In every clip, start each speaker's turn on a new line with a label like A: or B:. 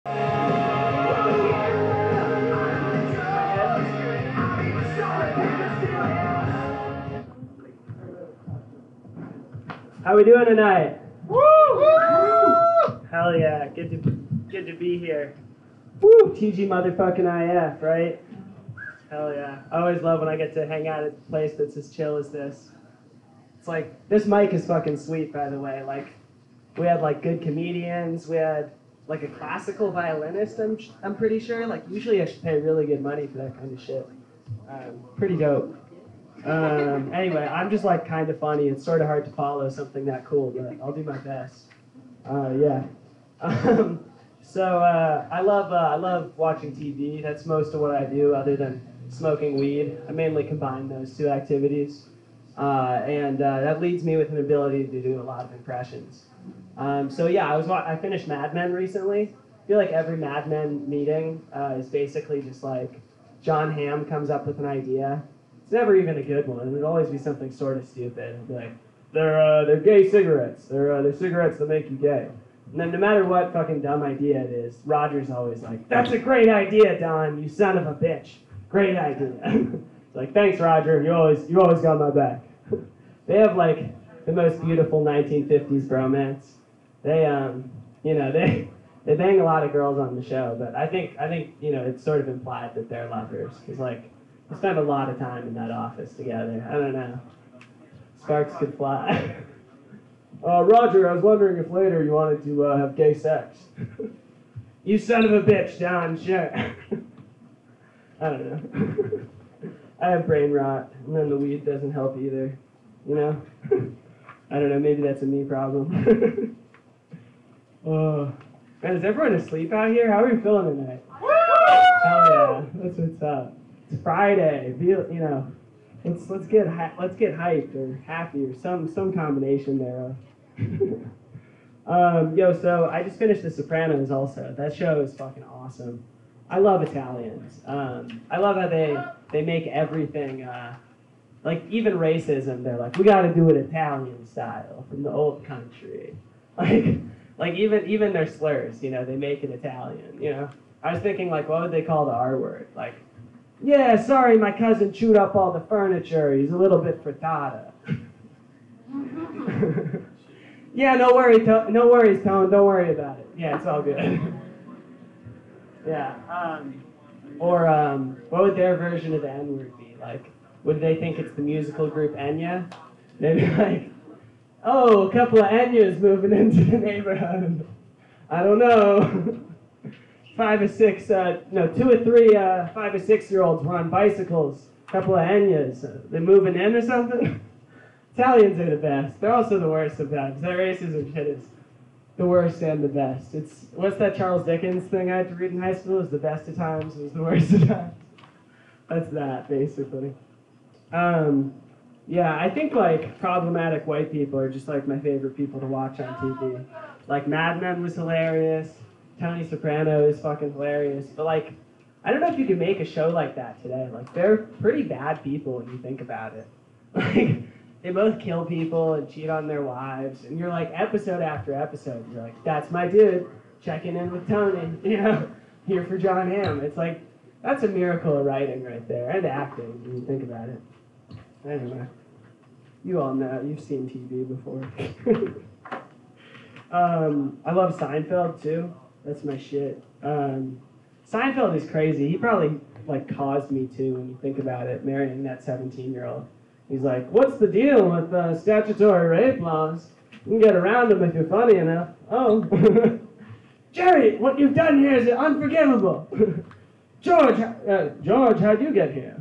A: How we doing tonight? Woo! Woo! Hell yeah, good to be here. Woo! TG motherfucking IF, right? Hell yeah. I always love when I get to hang out at a place that's as chill as this. It's like, this mic is fucking sweet, by the way. Like, we had like good comedians, we had like a classical violinist, I'm pretty sure. Like, usually I should pay really good money for that kind of shit. Pretty dope. Anyway, I'm just like kind of funny. It's sort of hard to follow something that cool, but I'll do my best. Yeah. I love watching TV. That's most of what I do, other than smoking weed. I mainly combine those two activities, and that leads me with an ability to do a lot of impressions. I finished Mad Men recently. I feel like every Mad Men meeting is basically just like John Hamm comes up with an idea. It's never even a good one. It'll always be something sort of stupid. It'll be like, they're gay cigarettes. They're cigarettes that make you gay. And then no matter what fucking dumb idea it is, Roger's always like, that's a great idea, Don, you son of a bitch. Great idea. It's like, thanks, Roger. You always got my back. They have like the most beautiful 1950s bromance. They bang a lot of girls on the show, but I think it's sort of implied that they're lovers, because like, we spend a lot of time in that office together. I don't know. Sparks could fly. Roger, I was wondering if later you wanted to have gay sex. You son of a bitch, Don, sure. I don't know. I have brain rot, and then the weed doesn't help either. You know? I don't know, maybe that's a me problem. Man, is everyone asleep out here? How are you feeling tonight? Hell yeah, that's what's up. It's Friday. Let's get hyped or happy or some combination thereof. So I just finished The Sopranos also. That show is fucking awesome. I love Italians. I love how they make everything, like even racism, they're like, we gotta do it Italian style from the old country. Like even their slurs, they make it Italian, I was thinking like, what would they call the R word? Like, yeah, sorry, my cousin chewed up all the furniture. He's a little bit frittata. Yeah, no worries, Tone. Don't worry about it. Yeah, it's all good. Yeah. What would their version of the N-word be? Like, would they think it's the musical group Enya? They'd be like, oh, a couple of Enyas moving into the neighborhood. I don't know. 2 or 3 5 or 6-year-olds were on bicycles. A couple of Enyas. They moving in or something? Italians are the best. They're also the worst sometimes. That racism shit is the worst and the best. What's that Charles Dickens thing I had to read in high school? Is the best of times, is the worst of times. That's that, basically. I think like problematic white people are just like my favorite people to watch on TV. Like Mad Men was hilarious. Tony Soprano is fucking hilarious, but like, I don't know if you could make a show like that today. Like, they're pretty bad people when you think about it. Like, they both kill people and cheat on their wives, and you're like, episode after episode, you're like, that's my dude, checking in with Tony, here for John Hamm. It's like, that's a miracle of writing right there, and acting, when you think about it. Anyway, you all know, you've seen TV before. I love Seinfeld, too. That's my shit. Seinfeld is crazy. He probably like caused me to, when you think about it, marrying that 17-year-old. He's like, what's the deal with statutory rape laws? You can get around them if you're funny enough. Oh. Jerry, what you've done here is unforgivable. George, how'd you get here?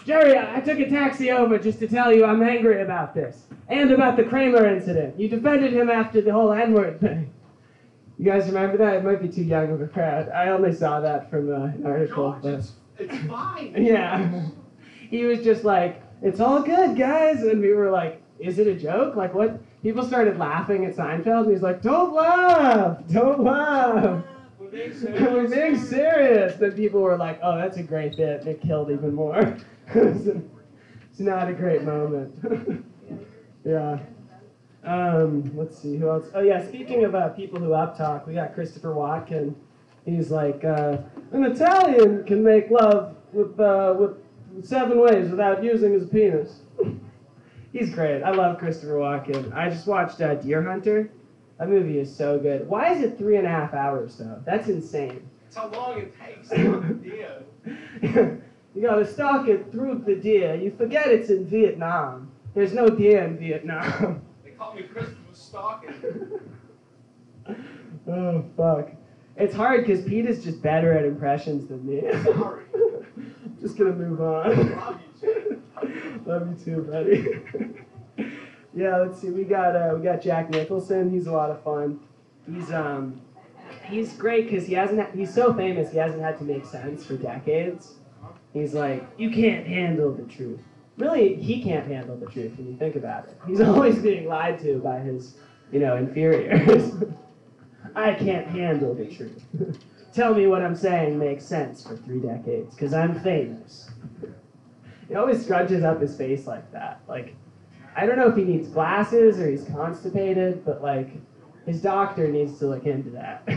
A: Jerry, I took a taxi over just to tell you I'm angry about this. And about the Kramer incident. You defended him after the whole N-word thing. You guys remember that? It might be too young of a crowd. I only saw that from an article.
B: George, it's fine.
A: Yeah. He was just like, it's all good, guys. And we were like, is it a joke? Like, what? People started laughing at Seinfeld, and he's like, don't laugh. Don't laugh.
B: We're being serious.
A: We're being serious. Then people were like, oh, that's a great bit. It killed even more. It's not a great moment. Yeah. Let's see, who else? Oh, yeah, speaking of people who uptalk, we got Christopher Watkin. He's like, an Italian can make love with 7 ways without using his penis. He's great. I love Christopher Walken. I just watched Deer Hunter. That movie is so good. Why is it 3.5 hours, though? That's insane.
B: That's how long it takes to hunt the deer.
A: You gotta stalk it through the deer. You forget it's in Vietnam. There's no deer in Vietnam.
B: They call me Christopher Stalking.
A: Oh, fuck. It's hard because Pete is just better at impressions than me.
B: Sorry.
A: Just gonna move on.
B: Love you, Jay.
A: Love you too, buddy. Yeah, let's see. We got Jack Nicholson. He's a lot of fun. He's great because he's so famous. He hasn't had to make sense for decades. He's like, you can't handle the truth. Really, he can't handle the truth when you think about it. He's always being lied to by his, inferiors. I can't handle the truth. Tell me what I'm saying makes sense for 3 decades, because I'm famous. He always scrunches up his face like that. Like, I don't know if he needs glasses or he's constipated, but like, his doctor needs to look into that.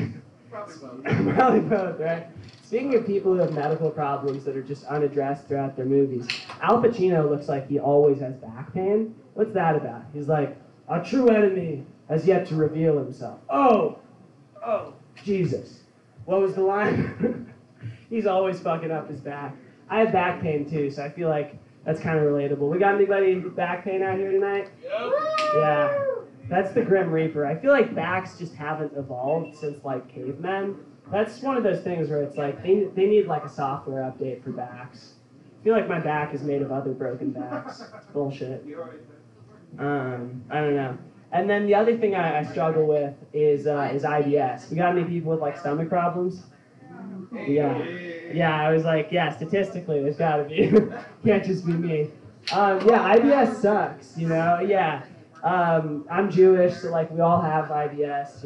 B: Probably both.
A: Probably both, right? Speaking of people who have medical problems that are just unaddressed throughout their movies, Al Pacino looks like he always has back pain. What's that about? He's like, a true enemy has yet to reveal himself. Oh, Jesus. What was the line? He's always fucking up his back. I have back pain too, so I feel like that's kind of relatable. We got anybody with back pain out here tonight?
B: Yep.
A: Yeah. That's the Grim Reaper. I feel like backs just haven't evolved since like cavemen. That's one of those things where it's like they need like a software update for backs. I feel like my back is made of other broken backs. It's bullshit. I don't know. And then the other thing I struggle with is IBS. We got any people with like stomach problems? Yeah, I was like, yeah, statistically there's gotta be. Can't just be me. Yeah, IBS sucks, yeah. I'm Jewish, so like we all have IBS,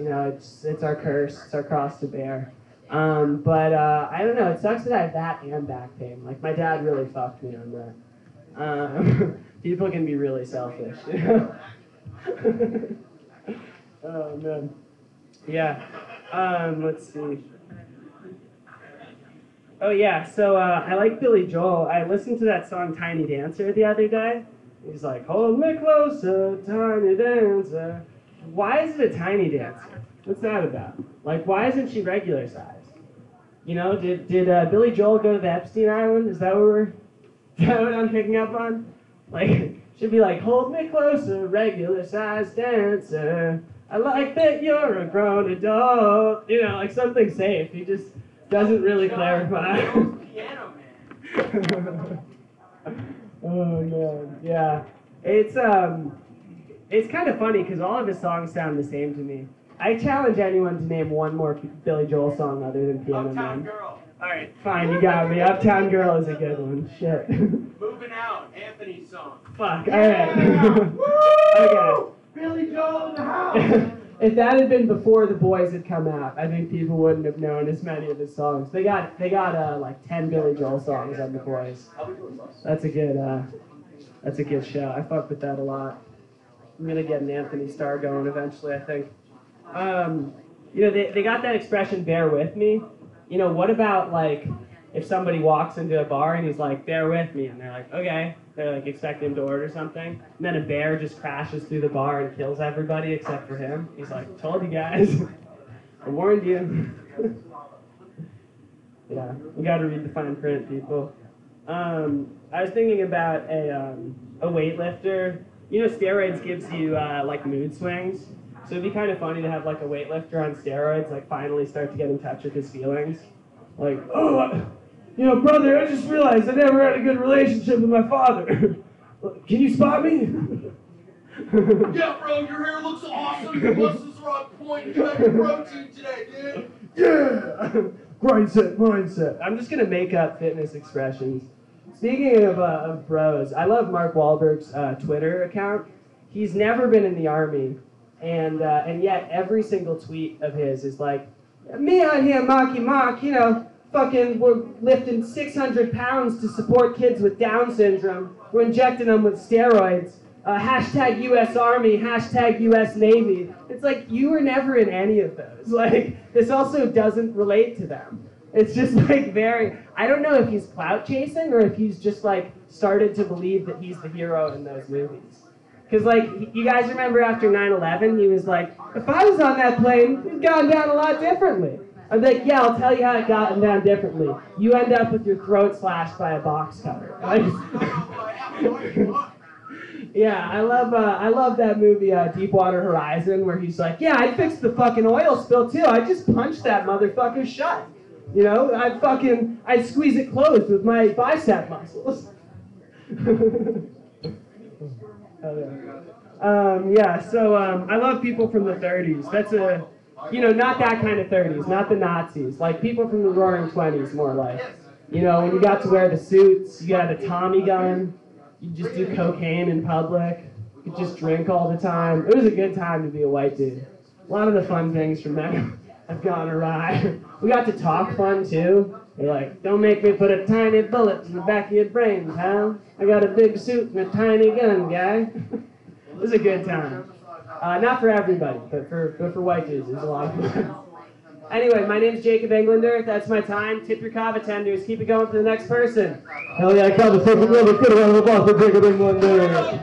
A: it's our curse, it's our cross to bear. But I don't know, it sucks that I have that and back pain. Like my dad really fucked me on that. People can be really selfish, Oh man. Yeah. Let's see. Oh yeah, so I like Billy Joel. I listened to that song Tiny Dancer the other day. He's like, hold me closer, tiny dancer. Why is it a tiny dancer? What's that about? Like, why isn't she regular sized? Did Billy Joel go to the Epstein Island? Is that what I'm picking up on? Like, should be like, hold me closer, regular sized dancer. I like that you're a grown adult. Like something safe. He just doesn't really clarify.
B: Piano Man.
A: Oh man, yeah. It's kind of funny because all of his songs sound the same to me. I challenge anyone to name one more Billy Joel song other than Piano
B: Uptown
A: Man.
B: Girl.
A: All right, fine, you got me. Uptown Girl is a good one. Shit.
B: Moving Out. Anthony's song.
A: Fuck.
B: Yeah!
A: All right. Okay.
B: Billy Joel in the house.
A: If that had been before The Boys had come out, I think people wouldn't have known as many of his songs. They got like 10 Billy Joel songs on The Boys. That's a good show. I fuck with that a lot. I'm gonna get an Anthony Starr going eventually, I think. They got that expression, bear with me. What about like if somebody walks into a bar and he's like, bear with me, and they're like, okay. They're like expecting him to order something, and then a bear just crashes through the bar and kills everybody except for him. He's like, told you guys. I warned you. Yeah, we gotta read the fine print, people. I was thinking about a weightlifter. Steroids gives you like mood swings. So it'd be kind of funny to have like a weightlifter on steroids like finally start to get in touch with his feelings. Like, brother, I just realized I never had a good relationship with my father. Can you spot me?
B: Yeah, bro, your hair looks awesome. Your muscles are on point. You got your protein today, dude.
A: Yeah! Grindset, mindset. I'm just going to make up fitness expressions. Speaking of bros, I love Mark Wahlberg's Twitter account. He's never been in the Army, and yet every single tweet of his is like, me out here, Marky Mark, fucking, we're lifting 600 pounds to support kids with Down syndrome. We're injecting them with steroids. hashtag U.S. Army, hashtag U.S. Navy. It's like, you were never in any of those. Like, this also doesn't relate to them. It's just like I don't know if he's clout chasing or if he's just like started to believe that he's the hero in those movies. Because like, you guys remember after 9/11, he was like, if I was on that plane, it'd gone down a lot differently. I'm like, yeah, I'll tell you how it got down differently. You end up with your throat slashed by a box cutter. Like, yeah, I love that movie, Deepwater Horizon, where he's like, yeah, I fixed the fucking oil spill too. I just punched that motherfucker shut. You know, I squeeze it closed with my bicep muscles. I love people from the 30s. That's not that kind of 30s, not the Nazis. Like people from the Roaring 20s, more like. You know, when you got to wear the suits, you got a Tommy gun, you just do cocaine in public, you could just drink all the time. It was a good time to be a white dude. A lot of the fun things from that have gone awry. We got to talk fun too. They're like, don't make me put a tiny bullet in the back of your brain, pal. I got a big suit and a tiny gun, guy. It was a good time. Not for everybody, but for white dudes, it was a lot of fun. Anyway, my name's Jacob Englander. That's my time. Tip your Kava tenders. Keep it going for the next person.
C: Hell yeah, Kava, take a really good round of applause for Jacob Englander.